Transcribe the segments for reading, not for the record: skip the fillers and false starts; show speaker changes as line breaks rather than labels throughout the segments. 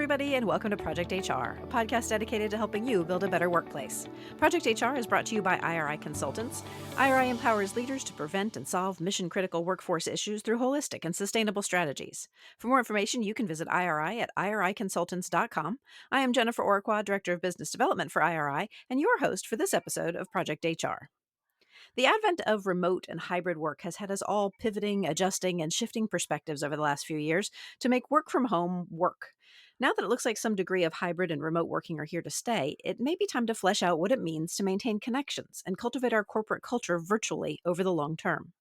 everybody, and welcome to Project HR, a podcast dedicated to helping you build a better workplace. Project HR is brought to you by IRI Consultants. IRI empowers leaders to prevent and solve mission-critical workforce issues through holistic and sustainable strategies. For more information, you can visit IRI at iriconsultants.com. I am Jennifer Orquad, Director of Business Development for IRI, and your host for this episode of Project HR. The advent of remote and hybrid work has had us all pivoting, adjusting, and shifting perspectives over the last few years to make work from home work. Now that it looks like some degree of hybrid and remote working are here to stay, it may be time to flesh out what it means to maintain connections and cultivate our corporate culture virtually over the long term.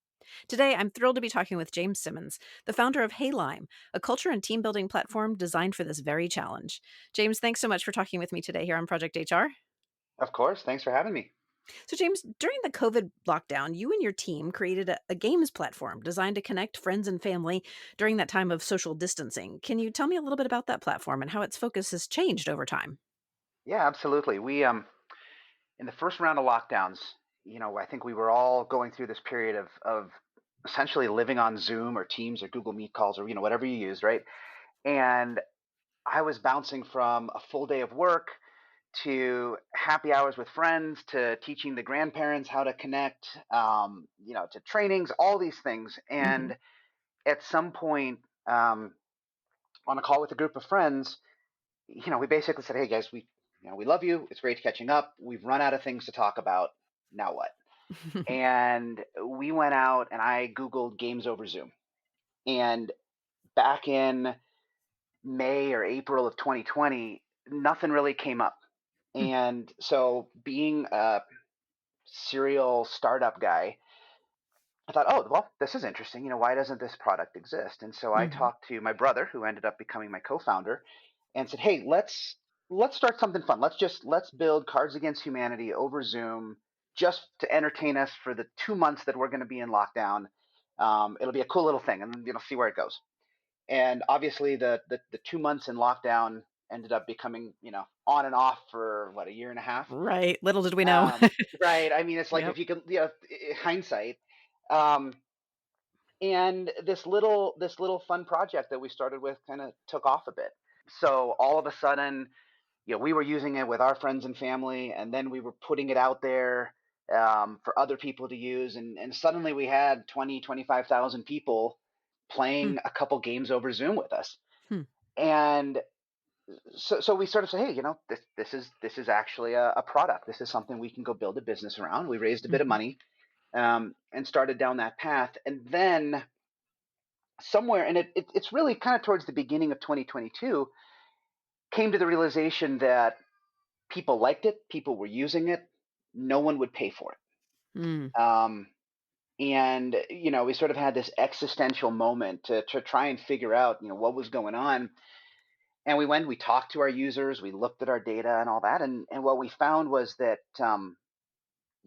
Today, I'm thrilled to be talking with James Simmons, the founder of heyLIME, a culture and team building platform designed for this very challenge. James, thanks so much for talking with me today here on Project HR.
Of course. Thanks for having me.
So, James, during the COVID lockdown, you and your team created a games platform designed to connect friends and family during that time of social distancing. Can you tell me a little bit about that platform and how its focus has changed over time?
Yeah, absolutely. We in the first round of lockdowns, I think we were all going through this period of essentially living on Zoom or Teams or Google Meet calls or whatever you use, right? And I was bouncing from a full day of work to happy hours with friends to teaching the grandparents how to connect, to trainings, all these things.
Hmm.
And at some point, on a call with a group of friends, we basically said, "Hey guys, we love you. It's great catching up. We've run out of things to talk about. Now what?" And we went out and I Googled games over Zoom. And back in May or April of 2020, nothing really came up. And so being a serial startup guy, I thought, oh, well, this is interesting. Why doesn't this product exist? And so I
Hmm.
talked to my brother, who ended up becoming my co-founder, and said, hey, let's start something fun. Let's build Cards Against Humanity over Zoom just to entertain us for the 2 months that we're going to be in lockdown. It'll be a cool little thing, and see where it goes. And obviously, the 2 months in lockdown ended up becoming on and off for what, a year and a half.
Right. Little did we know.
Um, right. I mean, it's like
Yep.
if you can, hindsight. Um, and this little fun project that we started with kind of took off a bit. So all of a sudden, we were using it with our friends and family, and then we were putting it out there for other people to use, and suddenly we had 25,000 people
Hmm.
playing a couple games over Zoom with us.
Hmm.
And so we sort of say, hey, this is actually a product. This is something we can go build a business around. We raised a bit of
Hmm.
money, and started down that path. And then somewhere, and it's really kind of towards the beginning of 2022, came to the realization that people liked it, people were using it, no one would pay for
Hmm.
it. And we sort of had this existential moment to try and figure out what was going on. And we talked to our users, we looked at our data and all that, and what we found was that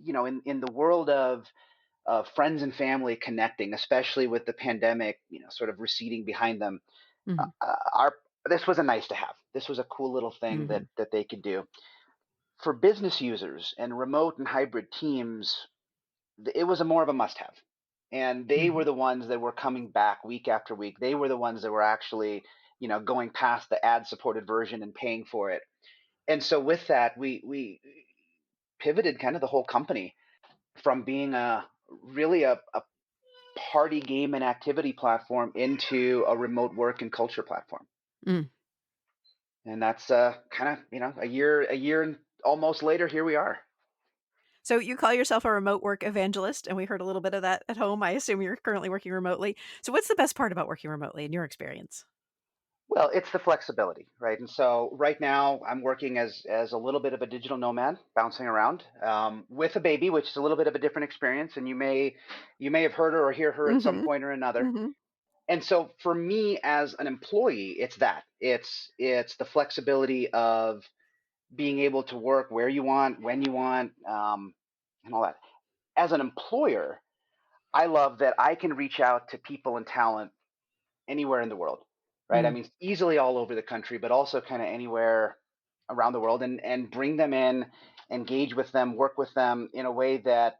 in the world of friends and family connecting, especially with the pandemic, sort of receding behind them,
Hmm.
our this was a nice to have. This was a cool little thing that
Hmm.
they could do for business users and remote and hybrid teams. It was a more of a must have, and they were
Hmm.
the ones that were coming back week after week. They were the ones that were actually going past the ad supported version and paying for it. And so with that, we pivoted kind of the whole company from being a party game and activity platform into a remote work and culture platform.
Hmm.
And that's kind of a year and almost later, here we are.
So you call yourself a remote work evangelist, and we heard a little bit of that at home. I assume you're currently working remotely. So what's the best part about working remotely in your experience?
Well, it's the flexibility, right? And so right now I'm working as a little bit of a digital nomad, bouncing around with a baby, which is a little bit of a different experience. And you may have heard her or hear her at some
Mhm.
point or another.
Mhm.
And so for me as an employee, it's that. It's the flexibility of being able to work where you want, when you want, and all that. As an employer, I love that I can reach out to people and talent anywhere in the world, right? I
Mm.
mean, easily all over the country, but also kind of anywhere around the world, and bring them in, engage with them, work with them in a way that,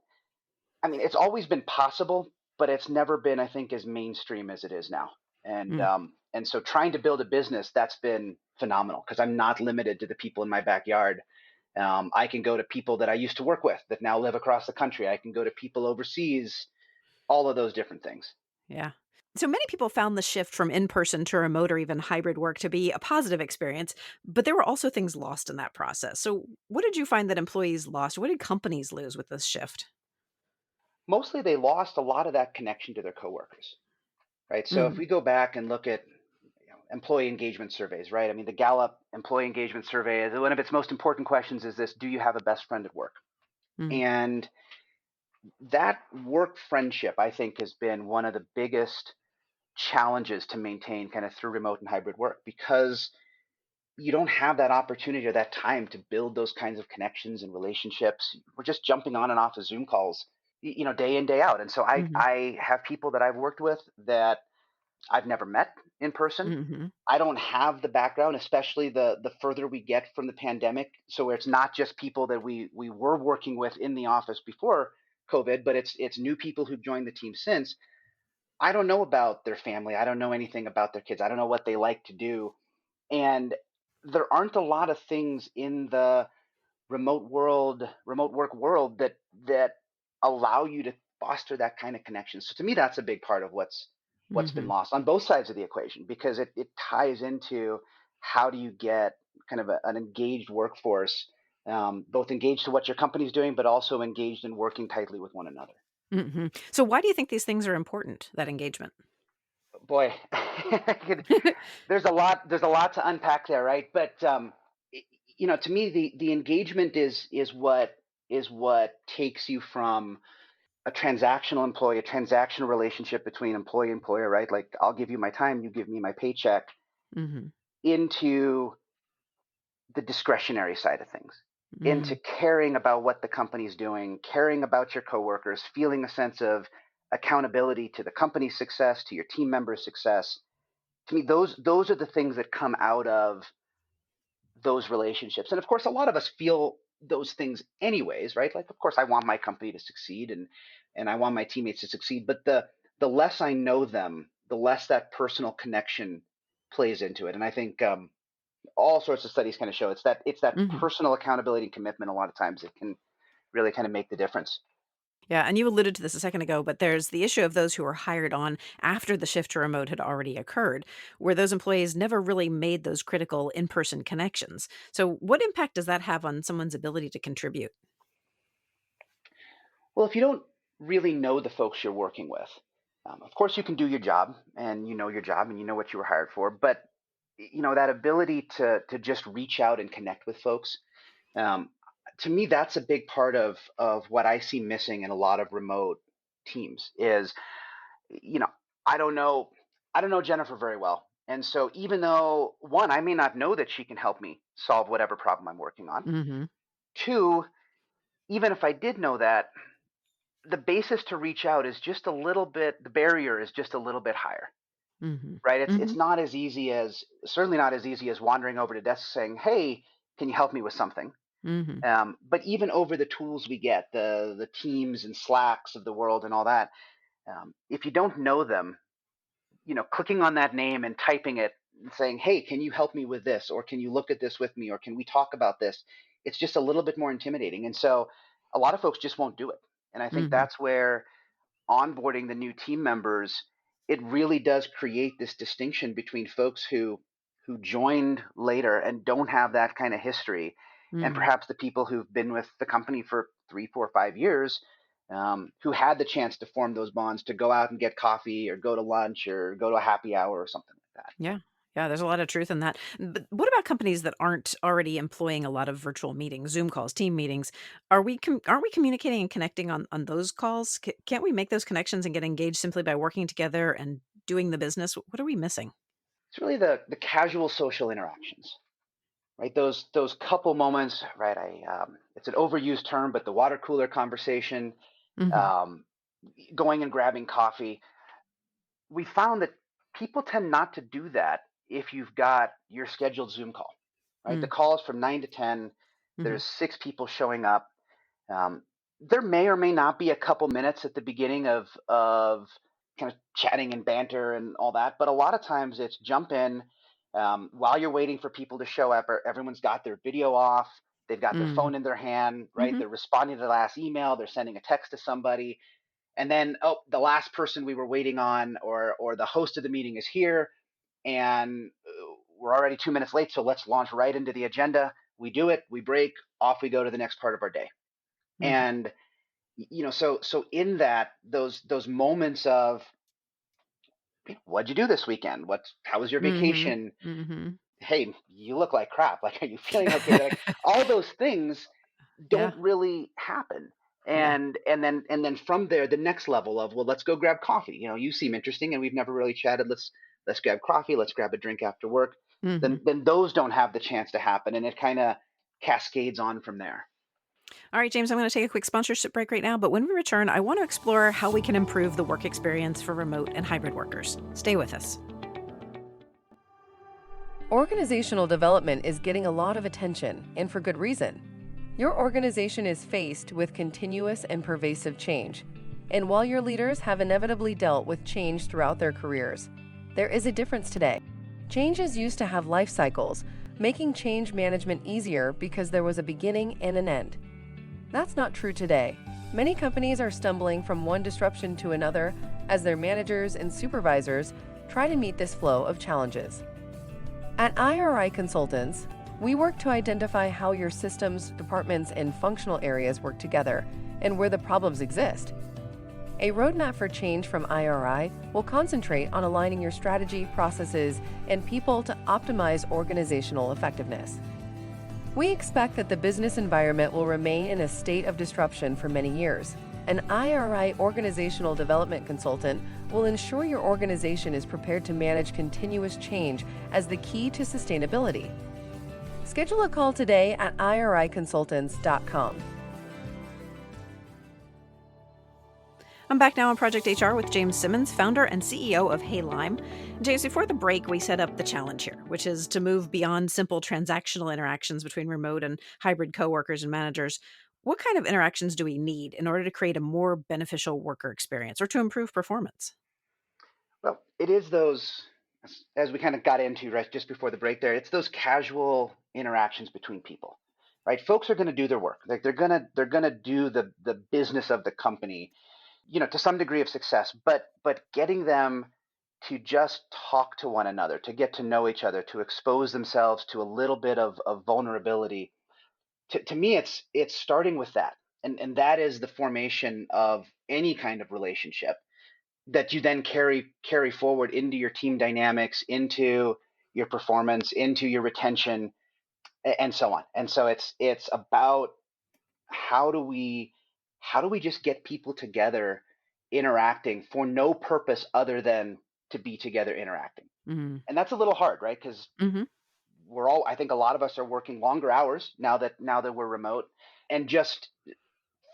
I mean, it's always been possible, but it's never been, I think, as mainstream as it is now. And
Mm.
And so trying to build a business, that's been phenomenal because I'm not limited to the people in my backyard. I can go to people that I used to work with that now live across the country. I can go to people overseas, all of those different things.
Yeah. So many people found the shift from in person to remote or even hybrid work to be a positive experience, but there were also things lost in that process. So, what did you find that employees lost? What did companies lose with this shift?
Mostly they lost a lot of that connection to their coworkers, right? So if
Mm,
we go back and look at employee engagement surveys, right? I mean, the Gallup employee engagement survey, one of its most important questions is this: do you have a best friend at work?
mm,
And that work friendship, I think, has been one of the biggest challenges to maintain kind of through remote and hybrid work because you don't have that opportunity or that time to build those kinds of connections and relationships. We're just jumping on and off of Zoom calls, day in, day out. And so
mhm,
I have people that I've worked with that I've never met in person.
mhm,
I don't have the background, especially the further we get from the pandemic. So where it's not just people that we were working with in the office before COVID, but it's new people who've joined the team since. I don't know about their family. I don't know anything about their kids. I don't know what they like to do. And there aren't a lot of things in the remote work world that allow you to foster that kind of connection. So to me, that's a big part of what's been
mhm,
lost on both sides of the equation because it ties into how do you get kind of an engaged workforce, both engaged to what your company's doing, but also engaged in working tightly with one another.
mhm. So, why do you think these things are important, that engagement?
Boy, there's a lot to unpack there, right? But to me, the engagement is what takes you from a transactional employee, a transactional relationship between employee and employer, right? Like I'll give you my time, you give me my paycheck,
Mhm,
into the discretionary side of things, into
mm,
caring about what the company's doing, caring about your coworkers, feeling a sense of accountability to the company's success, to your team members' success. To me, those are the things that come out of those relationships. And of course, a lot of us feel those things anyways, right? Like, of course, I want my company to succeed and I want my teammates to succeed. But the less I know them, the less that personal connection plays into it. And I think all sorts of studies kind of show it's that
mhm.
personal accountability and commitment. A lot of times, it can really kind of make the difference.
Yeah, and you alluded to this a second ago, but there's the issue of those who were hired on after the shift to remote had already occurred, where those employees never really made those critical in person connections. So, what impact does that have on someone's ability to contribute?
Well, if you don't really know the folks you're working with, of course you can do your job and you know your job and you know what you were hired for, but that ability to just reach out and connect with folks, um, to me that's a big part of what I see missing in a lot of remote teams is you know I don't know Jennifer very well, and so even though one, I may not know that she can help me solve whatever problem I'm working on.
Mhm.
Two, even if I did know that, the basis to reach out is just a little bit, the barrier is just a little bit higher,
Mhm.
right? It's
Mhm.
not as easy as, certainly not as easy as wandering over to desk saying, hey, can you help me with something?
Mhm.
But even over the tools we get, the teams and slacks of the world and all that, if you don't know them, clicking on that name and typing it and saying, hey, can you help me with this, or can you look at this with me, or can we talk about this, it's just a little bit more intimidating. And so a lot of folks just won't do it. And I think
Mhm.
that's where onboarding the new team members, it really does create this distinction between folks who joined later and don't have that kind of history, and
Mhm.
perhaps the people who've been with the company for 3, 4, 5 years, who had the chance to form those bonds, to go out and get coffee or go to lunch or go to a happy hour or something like that.
Yeah. Yeah, there's a lot of truth in that. But what about companies that aren't already employing a lot of virtual meetings, Zoom calls, team meetings? Aren't we communicating and connecting on those calls? Can't we make those connections and get engaged simply by working together and doing the business? What are we missing?
It's really the casual social interactions, right? Those couple moments, right? It's an overused term, but the water cooler conversation,
Mhm.
um, going and grabbing coffee. We found that people tend not to do that if you've got your scheduled Zoom call, right? The
Mm.
call is from 9 to 10.
Mhm.
There's 6 people showing up. Um, there may or may not be a couple minutes at the beginning of kind of chatting and banter and all that. But a lot of times it's jump in while you're waiting for people to show up. Everyone's got their video off. They've got their
Mm.
phone in their hand, right?
Hmm.
They're responding to the last email. They're sending a text to somebody, and then oh, the last person we were waiting on, or the host of the meeting is here, and we're already 2 minutes late. So let's launch right into the agenda. We do it. We break. Off we go to the next part of our day.
Mm.
And so in that those moments of what'd you do this weekend? How was your
Hmm.
vacation?
Hmm.
Hey, you look like crap. Like, are you feeling okay? Like all those things
Yeah.
don't really happen.
Yeah.
And then from there, the next level of, well, let's go grab coffee. You seem interesting and we've never really chatted. Let's grab coffee. Let's grab a drink after work.
Hmm.
Then those don't have the chance to happen. And it kind of cascades on from there.
All right, James, I'm going to take a quick sponsorship break right now, but when we return, I want to explore how we can improve the work experience for remote and hybrid workers. Stay with us.
Organizational development is getting a lot of attention, and for good reason. Your organization is faced with continuous and pervasive change. And while your leaders have inevitably dealt with change throughout their careers, there is a difference today. Changes used to have life cycles, making change management easier because there was a beginning and an end. That's not true today. Many companies are stumbling from one disruption to another as their managers and supervisors try to meet this flow of challenges. At IRI Consultants, we work to identify how your systems, departments, and functional areas work together and where the problems exist. A roadmap for change from IRI will concentrate on aligning your strategy, processes, and people to optimize organizational effectiveness. We expect that the business environment will remain in a state of disruption for many years. An IRI organizational development consultant will ensure your organization is prepared to manage continuous change as the key to sustainability. Schedule a call today at iriconsultants.com.
I'm back now on Project HR with James Simmons, founder and CEO of heyLIME. James, before the break, we set up the challenge here, which is to move beyond simple transactional interactions between remote and hybrid coworkers and managers. What kind of interactions do we need in order to create a more beneficial worker experience or to improve performance?
Well, it is those, as we kind of got into right just before the break there, it's those casual interactions between people, right? Folks are going to do their work. Like they're gonna do the business of the company, to some degree of success, but getting them to just talk to one another, to get to know each other, to expose themselves to a little bit of vulnerability. To me, it's starting with that. And that is the formation of any kind of relationship that you then carry forward into your team dynamics, into your performance, into your retention, and so on. And so it's about how do we just get people together interacting for no purpose other than to be together interacting.
Mm-hmm.
And that's a little hard, right? Because
Mm-hmm.
I think a lot of us are working longer hours now that we're remote, and just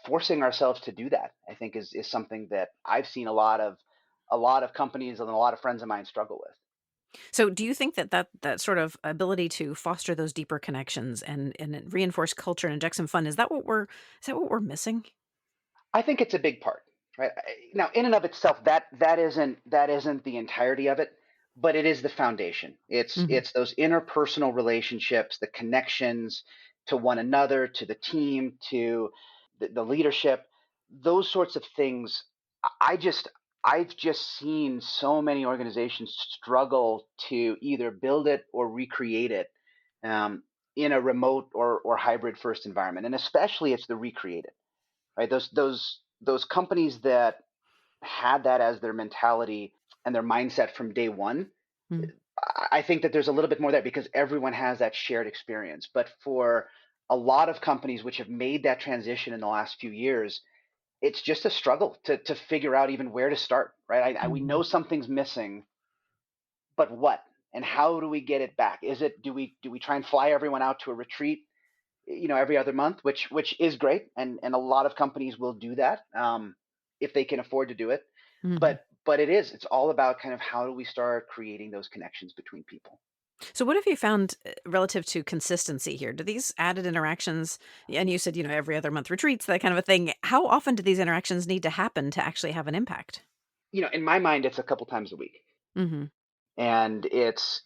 forcing ourselves to do that, I think is something that I've seen a lot of companies and a lot of friends of mine struggle with.
So, do you think that sort of ability to foster those deeper connections and reinforce culture and inject some fun is that what we're missing?
I think it's a big part, right? Now, in and of itself, that isn't the entirety of it, but it is the foundation. It's
Hmm.
it's those interpersonal relationships, the connections to one another, to the team, to the leadership, those sorts of things. I just I've just seen so many organizations struggle to either build it or recreate it um, in a remote or hybrid first environment, and especially it's the recreate it, right? Those companies that had that as their mentality and their mindset from day one, I think that there's a little bit more there because everyone has that shared experience. But for a lot of companies which have made that transition in the last few years, it's just a struggle to figure out even where to start, right? We
Mm-hmm.
know something's missing, but what? And how do we get it back? Do we try and fly everyone out to a retreat, every other month, which is great, and a lot of companies will do that if they can afford to do it.
Hmm.
But it's all about kind of how do we start creating those connections between people.
So, what have you found relative to consistency here? Do these added interactions, and you said, every other month retreats, that kind of a thing, how often do these interactions need to happen to actually have an impact?
in my mind, it's a couple times a week,
Mm-hmm.
and it's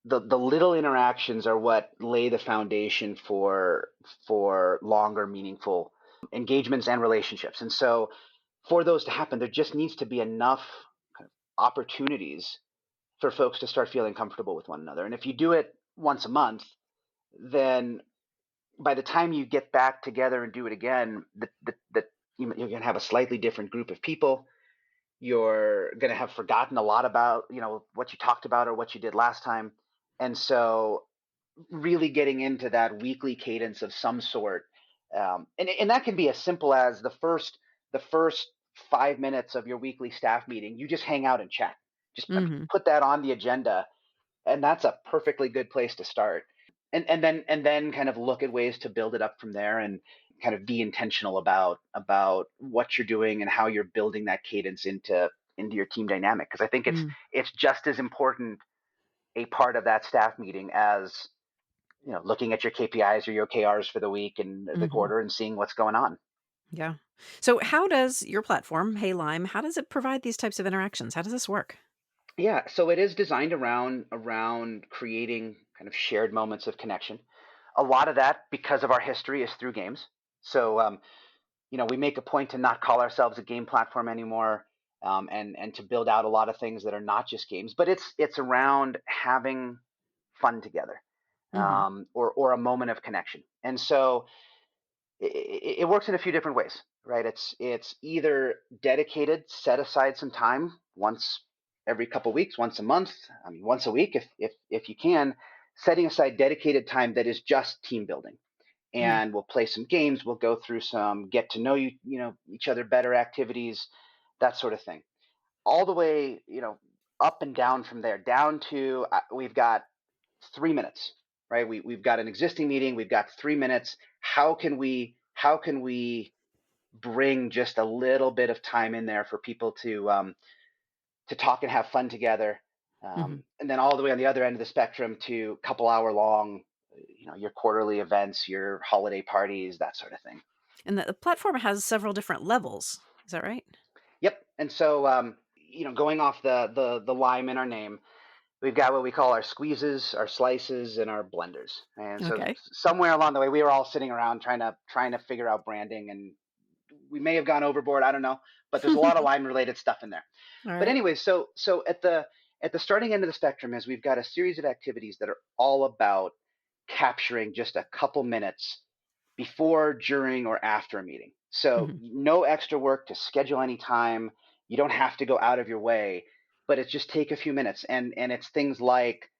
the little interactions are what lay the foundation for longer, meaningful engagements and relationships. And so, for those to happen, there just needs to be enough kind of opportunities for folks to start feeling comfortable with one another. And if you do it once a month, then by the time you get back together and do it again, you're going to have a slightly different group of people. You're going to have forgotten a lot about what you talked about or what you did last time. And so really getting into that weekly cadence of some sort, and that can be as simple as the first 5 minutes of your weekly staff meeting, you just hang out and chat. Just, I mean,
Mm-hmm.
put that on the agenda, and that's a perfectly good place to start. And then kind of look at ways to build it up from there, and kind of be intentional about what you're doing and how you're building that cadence into your team dynamic, because I think it's just as important a part of that staff meeting as looking at your KPIs or your OKRs for the week and the
Mm-hmm.
quarter and seeing what's going on.
Yeah. So how does your platform, heyLIME, how does it provide these types of interactions? How does this work?
Yeah, so it is designed around creating kind of shared moments of connection. A lot of that, because of our history, is through games. So we make a point to not call ourselves a game platform anymore, and to build out a lot of things that are not just games, but it's around having fun together,
Mm-hmm.
or a moment of connection. And so it works in a few different ways, right? It's either dedicated, set aside some time once every couple of weeks, once a month, I mean once a week if you can, setting aside dedicated time that is just team building.
Mm.
And we'll play some games, we'll go through some get to know each other better activities, that sort of thing. All the way, up and down from there, down to we've got 3 minutes, right? We've got an existing meeting, we've got 3 minutes. How can we bring just a little bit of time in there for people to talk and have fun together,
Mhm.
and then all the way on the other end of the spectrum to couple hour long, your quarterly events, your holiday parties, that sort of thing.
And the platform has several different levels. Is that right?
Yep. And so, going off the lime in our name, we've got what we call our squeezes, our slices, and our blenders. And so
Okay.
somewhere along the way, we were all sitting around trying to figure out branding, and we may have gone overboard. I don't know, but there's a lot of lime related stuff in there.
All
But
right.
anyway, so at the starting end of the spectrum is we've got a series of activities that are all about capturing just a couple minutes before, during, or after a meeting. So
Mhm.
no extra work to schedule any time. You don't have to go out of your way, but it's just take a few minutes. And it's things like,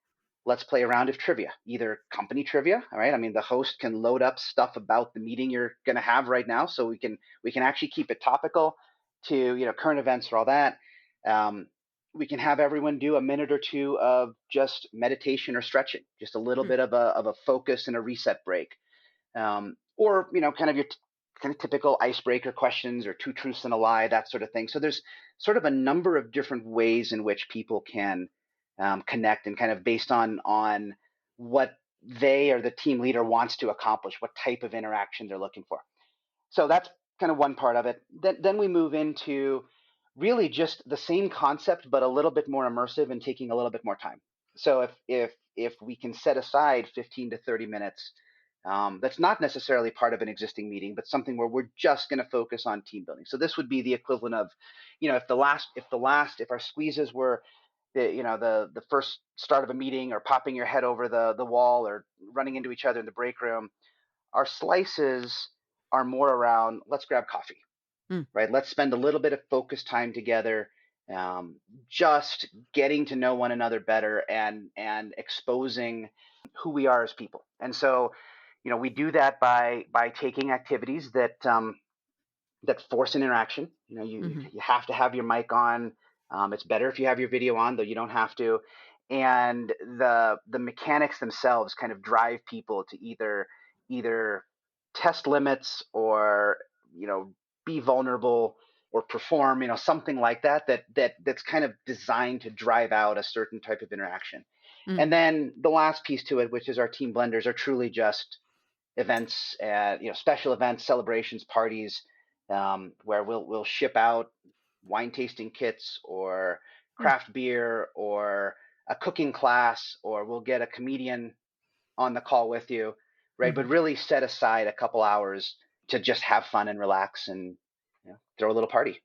let's play a round of trivia, either company trivia. All right. I mean, the host can load up stuff about the meeting you're going to have right now, so we can actually keep it topical to current events for all that. Um, we can have everyone do a minute or two of just meditation or stretching, just a little
Mm.
bit of a focus and a reset break, or kind of your kind of typical icebreaker questions, or two truths and a lie, that sort of thing. So there's sort of a number of different ways in which people can connect, and kind of based on what they or the team leader wants to accomplish, what type of interaction they're looking for. So that's kind of one part of it. Then we move into really just the same concept, but a little bit more immersive and taking a little bit more time. So if we can set aside 15 to 30 minutes, that's not necessarily part of an existing meeting, but something where we're just going to focus on team building. So this would be the equivalent of, if our squeezes were the first start of a meeting, or popping your head over the wall, or running into each other in the break room, our slices are more around, let's grab coffee,
Mm.
right? Let's spend a little bit of focused time together, just getting to know one another better, and exposing who we are as people. And so, we do that by taking activities that force an interaction.
Mhm.
You have to have your mic on. It's better if you have your video on, though you don't have to. And the mechanics themselves kind of drive people to either test limits, or be vulnerable, or perform, something like that's kind of designed to drive out a certain type of interaction.
Mm.
And then the last piece to it, which is our team blenders, are truly just events, special events, celebrations, parties, where we'll ship out. wine tasting kits or
Mm.
craft beer or a cooking class, or we'll get a comedian on the call with you, right?
Hmm.
But really set aside a couple hours to just have fun and relax and throw a little party.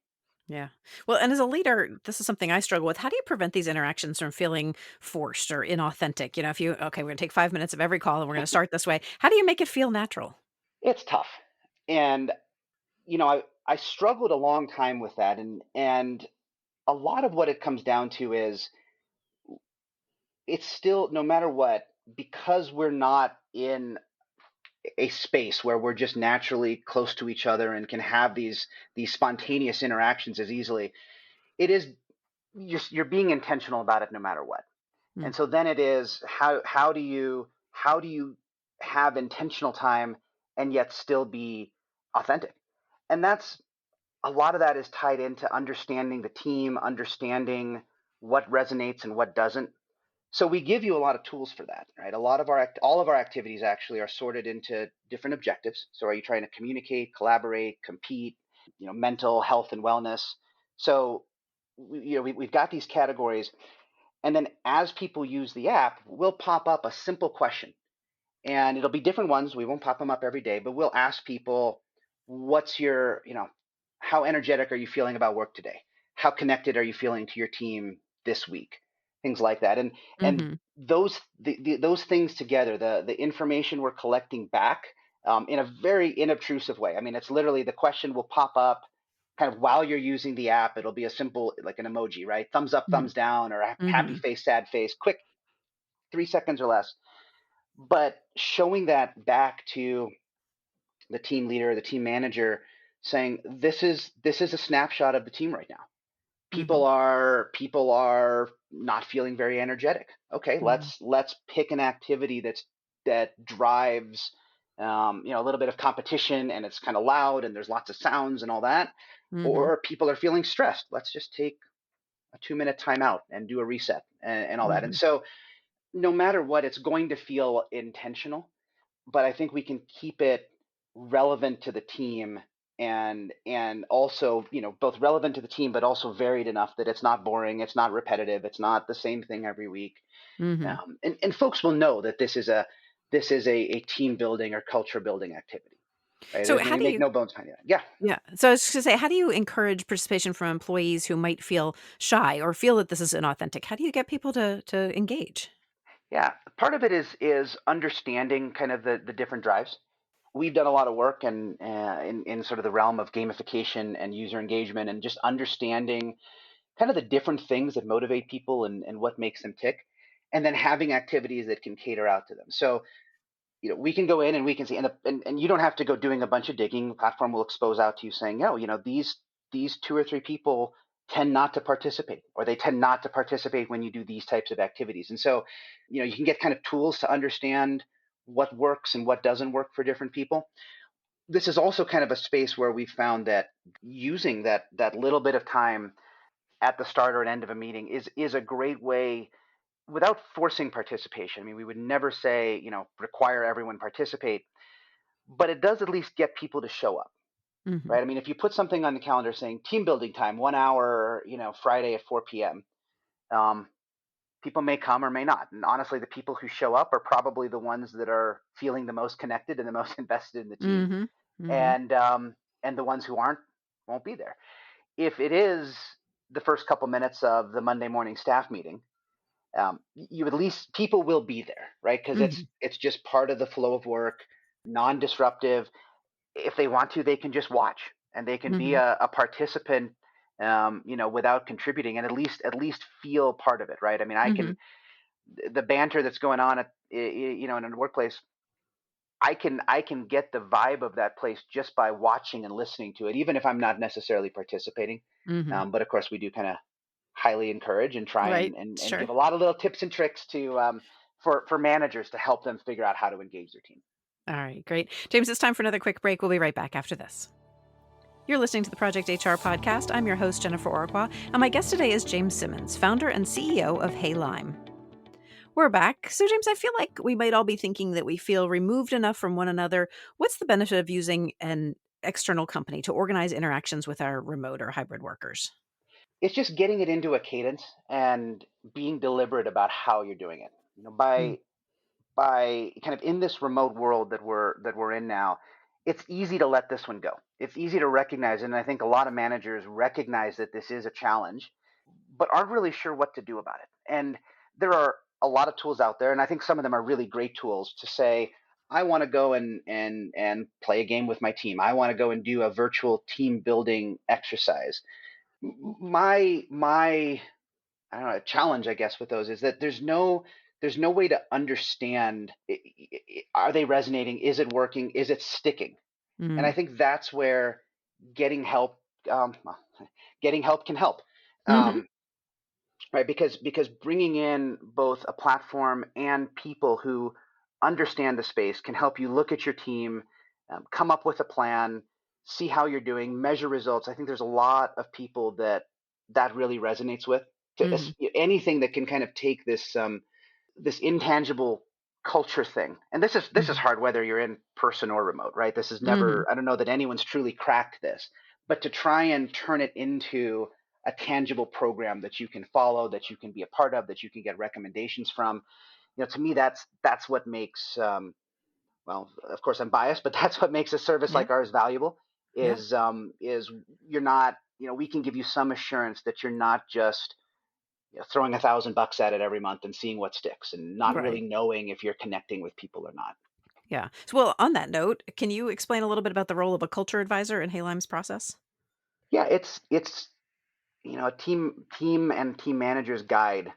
Yeah. Well, and as a leader, this is something I struggle with. How do you prevent these interactions from feeling forced or inauthentic? If okay, we're going to take 5 minutes of every call and we're going to start this way. How do you make it feel natural?
It's tough. And, I struggled a long time with that. And a lot of what it comes down to is it's still, no matter what, because we're not in a space where we're just naturally close to each other and can have these spontaneous interactions as easily. It is just, you're being intentional about it no matter what.
Mm.
And so then it is, how do you have intentional time and yet still be authentic? And that's, a lot of that is tied into understanding the team, understanding what resonates and what doesn't. So we give you a lot of tools for that, right? A lot of all of our activities actually are sorted into different objectives. So are you trying to communicate, collaborate, compete, mental health and wellness? So we've got these categories, and then as people use the app, we'll pop up a simple question, and it'll be different ones. We won't pop them up every day, but we'll ask people, what's your, how energetic are you feeling about work today? How connected are you feeling to your team this week? Things like that. And
Mhm.
those things together, the information we're collecting back, in a very inobtrusive way. I mean, it's literally, the question will pop up kind of while you're using the app. It'll be a simple, like an emoji, right? Thumbs up,
Mhm.
thumbs down, or a happy
Mhm.
face, sad face, quick, 3 seconds or less. But showing that back to the team leader, the team manager, saying, this is a snapshot of the team right now. people
Mhm.
are people are not feeling very energetic. Okay,
Mhm.
let's pick an activity that drives, a little bit of competition, and it's kind of loud and there's lots of sounds and all that.
Mhm.
Or people are feeling stressed. Let's just take a 2-minute timeout and do a reset, and all that. And
Mhm.
so no matter what, it's going to feel intentional, but I think we can keep it relevant to the team, and also, both relevant to the team but also varied enough that it's not boring, it's not repetitive, it's not the same thing every week.
Mhm.
And folks will know that this is a team building or culture building activity, right?
So how
We
do
make
you
no bones behind it. Yeah.
Yeah. So I was just gonna say, how do you encourage participation from employees who might feel shy or feel that this is inauthentic? How do you get people to engage?
Yeah, part of it is understanding kind of the different drives. We've done a lot of work and in sort of the realm of gamification and user engagement, and just understanding kind of the different things that motivate people, and what makes them tick, and then having activities that can cater out to them. So, we can go in and we can see, and you don't have to go doing a bunch of digging. The platform will expose out to you saying, no, these two or three people tend not to participate, or they tend not to participate when you do these types of activities. And so, you can get kind of tools to understand what works and what doesn't work for different people. This is also kind of a space where we found that using that little bit of time at the start or an end of a meeting is a great way, without forcing participation. I mean, we would never say, require everyone participate, but it does at least get people to show up,
Mhm.
right? I mean, if you put something on the calendar saying team building time, 1 hour, Friday at 4 p.m., um, people may come or may not. And honestly, the people who show up are probably the ones that are feeling the most connected and the most invested in the team,
Mhm. Mhm.
and the ones who aren't won't be there. If it is the first couple minutes of the Monday morning staff meeting, you, at least people will be there, right? Because it's
Mhm.
it's just part of the flow of work, non-disruptive. If they want to, they can just watch, and they can be
Mhm.
a participant, without contributing, and at least feel part of it, right? I mean, I can,
Mhm.
the banter that's going on in a workplace, I can get the vibe of that place just by watching and listening to it, even if I'm not necessarily participating.
Mhm.
But of course, we do kind of highly encourage and try
Right.
and
Sure.
give a lot of little tips and tricks to, for managers to help them figure out how to engage their team.
All right. Great. James, it's time for another quick break. We'll be right back after this. You're listening to the Project HR podcast. I'm your host, Jennifer Orqua, and my guest today is James Simmons, founder and CEO of heyLIME. We're back. So, James, I feel like we might all be thinking that we feel removed enough from one another. What's the benefit of using an external company to organize interactions with our remote or hybrid workers?
it's just getting it into a cadence and being deliberate about how you're doing it.
Mm.
By kind of in this remote world that we're in now, it's easy to let this one go. It's easy to recognize, and I think a lot of managers recognize that this is a challenge, but aren't really sure what to do about it. And there are a lot of tools out there, and I think some of them are really great tools to say, I want to go and play a game with my team. I want to go and do a virtual team building exercise. My I don't know, challenge, I guess, with those is that there's no way to understand, are they resonating? Is it working? Is it sticking? And I
Mm.
think that's where getting help well, getting help can help.
Hmm.
Um, right, because bringing in both a platform and people who understand the space can help you look at your team, come up with a plan, see how you're doing, measure results. I think there's a lot of people that really resonates with, to
Hmm.
anything that can kind of take this intangible culture thing. And this is
Hmm.
hard whether you're in person or remote, right? This is
Hmm.
never, I don't know that anyone's truly cracked this, but to try and turn it into a tangible program that you can follow, that you can be a part of, that you can get recommendations from. To me, that's what makes, well, of course I'm biased, but that's what makes a service
Yeah.
like ours valuable.
Yeah.
Is you're not, we can give you some assurance that you're not just, throwing $1,000 at it every month and seeing what sticks, and not really
Right.
knowing if you're connecting with people or not.
Yeah. So, well, on that note, can you explain a little bit about the role of a culture advisor in heyLIME's process?
Yeah, it's a team and team manager's guide,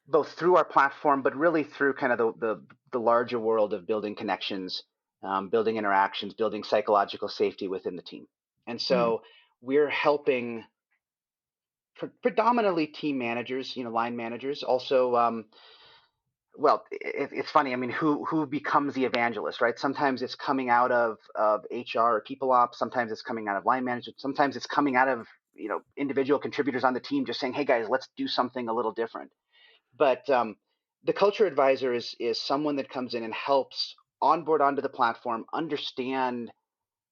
both through our platform, but really through kind of the larger world of building connections, building interactions, building psychological safety within the team. And
Mm.
so we're helping predominantly team managers, line managers, also. Well, it's funny. I mean, who becomes the evangelist, right? Sometimes it's coming out of HR or people ops. Sometimes it's coming out of line management. Sometimes it's coming out of individual contributors on the team, just saying, "Hey guys, let's do something a little different." But the culture advisor is someone that comes in and helps onboard onto the platform, understand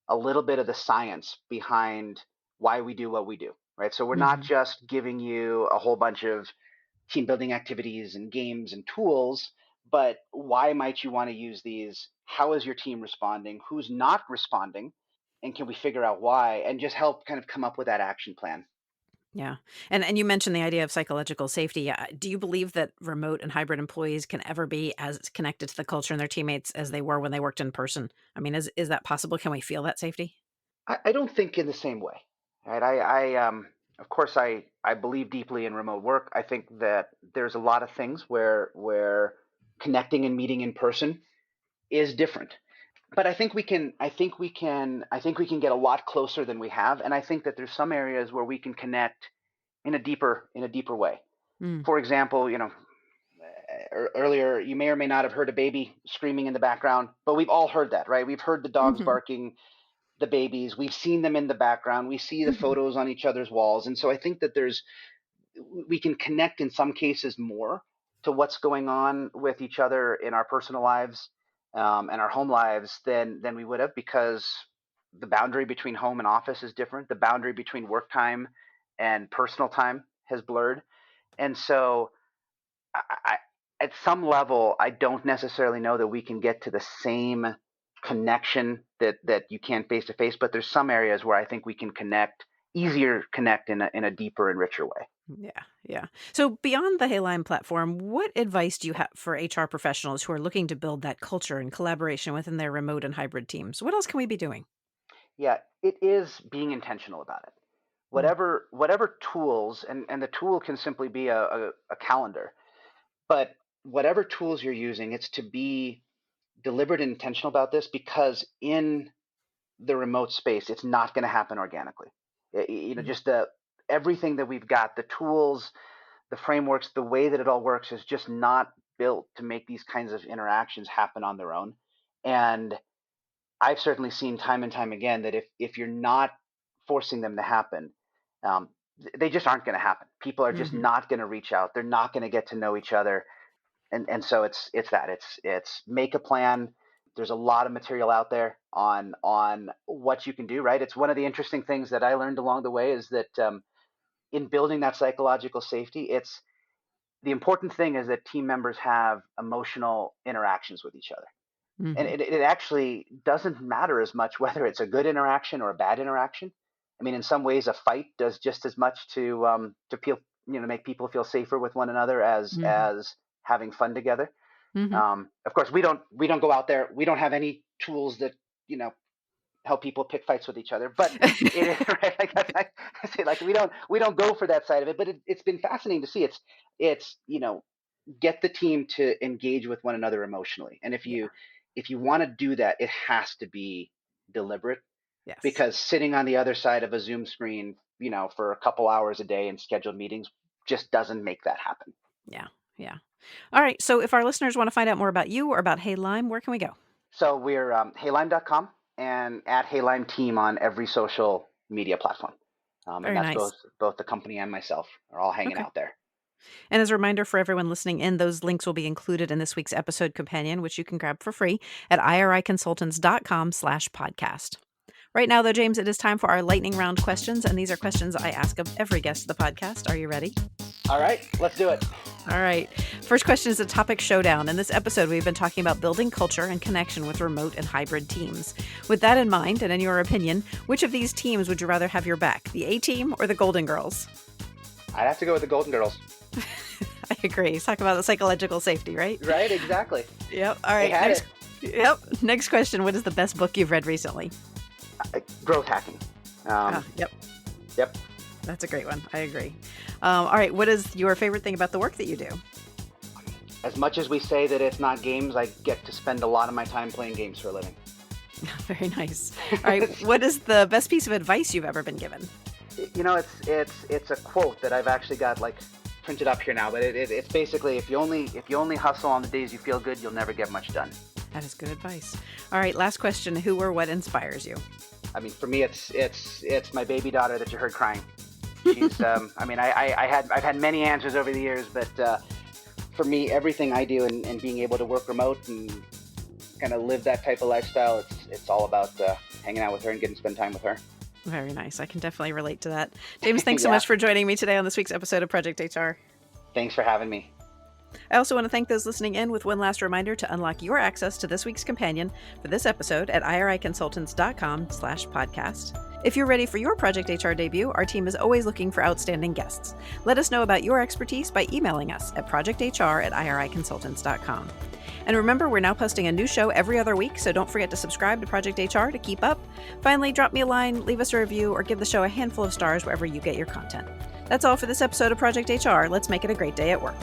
a little bit of the science behind why we do what we do, right? So we're not
Mhm.
just giving you a whole bunch of team building activities and games and tools, but why might you want to use these? How is your team responding? Who's not responding? And can we figure out why? And just help kind of come up with that action plan.
Yeah. And you mentioned the idea of psychological safety. Do you believe that remote and hybrid employees can ever be as connected to the culture and their teammates as they were when they worked in person? I mean, is that possible? Can we feel that safety?
I don't think in the same way, right? Of course, I believe deeply in remote work. I think that there's a lot of things where connecting and meeting in person is different. But I think we can get a lot closer than we have, and I think that there's some areas where we can connect in a deeper way.
Mm.
For example, earlier you may or may not have heard a baby screaming in the background, but we've all heard that, right? We've heard the dogs
Mhm.
barking, the babies, we've seen them in the background, we see the
Mhm.
photos on each other's walls, and so I think that we can connect in some cases more to what's going on with each other in our personal lives, and our home lives than we would have, because the boundary between home and office is different. The boundary between work time and personal time has blurred, and so I, at some level, I don't necessarily know that we can get to the same connection that you can face to face, but there's some areas where I think we can connect in a deeper and richer way.
Yeah, yeah. So beyond the heyLIME platform, what advice do you have for HR professionals who are looking to build that culture and collaboration within their remote and hybrid teams? What else can we be doing?
Yeah, it is being intentional about it.
Mm.
Whatever tools, and the tool can simply be a calendar, but whatever tools you're using, it's to be deliberate and intentional about this, because in the remote space, it's not going to happen organically.
Mm.
Just the everything that we've got, the tools, the frameworks, the way that it all works is just not built to make these kinds of interactions happen on their own. And I've certainly seen time and time again that if you're not forcing them to happen, um, they just aren't going to happen. People are just
Mhm.
not going to reach out. They're not going to get to know each other, and so it's make a plan. There's a lot of material out there on what you can do. Right. It's one of the interesting things that I learned along the way is that in building that psychological safety, it's the important thing is that team members have emotional interactions with each other. And
Hmm.
it actually doesn't matter as much whether it's a good interaction or a bad interaction. I mean, in some ways, a fight does just as much to feel, make people feel safer with one another
Hmm.
as having fun together.
Hmm.
Of course, we don't go out there. We don't have any tools that you know help people pick fights with each other. But it is right. Like I say, like we don't go for that side of it. But it's been fascinating to see. It's get the team to engage with one another emotionally. And
Yeah.
if you want to do that, it has to be deliberate,
Yes.
because sitting on the other side of a Zoom screen, for a couple hours a day in scheduled meetings just doesn't make that happen.
Yeah. Yeah. All right. So if our listeners want to find out more about you or about heyLIME, where can we go?
So we're heyLIME.com and at heyLIME team on every social media platform. And
Very
that's
nice.
both the company and myself are all hanging
Okay.
out there.
And as a reminder for everyone listening in, those links will be included in this week's episode companion, which you can grab for free at iriconsultants.com/podcast. Right now, though, James, it is time for our lightning round questions. And these are questions I ask of every guest of the podcast. Are you ready?
All right, let's do it.
All right. First question is a topic showdown. In this episode, we've been talking about building culture and connection with remote and hybrid teams. With that in mind, and in your opinion, which of these teams would you rather have your back, the A team or the Golden Girls?
I'd have to go with the Golden Girls.
I agree. Let's talk about the psychological safety, right?
Right, exactly.
Yep. All right.
They had
Next. Yep. Next question. What is the best book you've read recently?
Growth hacking.
Yep.
Yep.
That's a great one. I agree. All right. What is your favorite thing about the work that you do?
As much as we say that it's not games, I get to spend a lot of my time playing games for a living.
Very nice. All right. What is the best piece of advice you've ever been given?
It's a quote that I've actually got like printed up here now, but it's basically if you only hustle on the days you feel good, you'll never get much done.
That is good advice. All right. Last question. Who or what inspires you?
I mean, for me, it's my baby daughter that you heard crying. She's I mean, I've had many answers over the years, but for me, everything I do and being able to work remote and kind of live that type of lifestyle, it's all about hanging out with her and getting to spend time with her.
Very nice. I can definitely relate to that. James, thanks so
Yeah.
much for joining me today on this week's episode of Project HR.
Thanks for having me.
I also want to thank those listening in with one last reminder to unlock your access to this week's companion for this episode at iriconsultants.com/podcast. If you're ready for your Project HR debut, our team is always looking for outstanding guests. Let us know about your expertise by emailing us at projecthr@iriconsultants.com. And remember, we're now posting a new show every other week, so don't forget to subscribe to Project HR to keep up. Finally, drop me a line, leave us a review, or give the show a handful of stars wherever you get your content. That's all for this episode of Project HR. Let's make it a great day at work.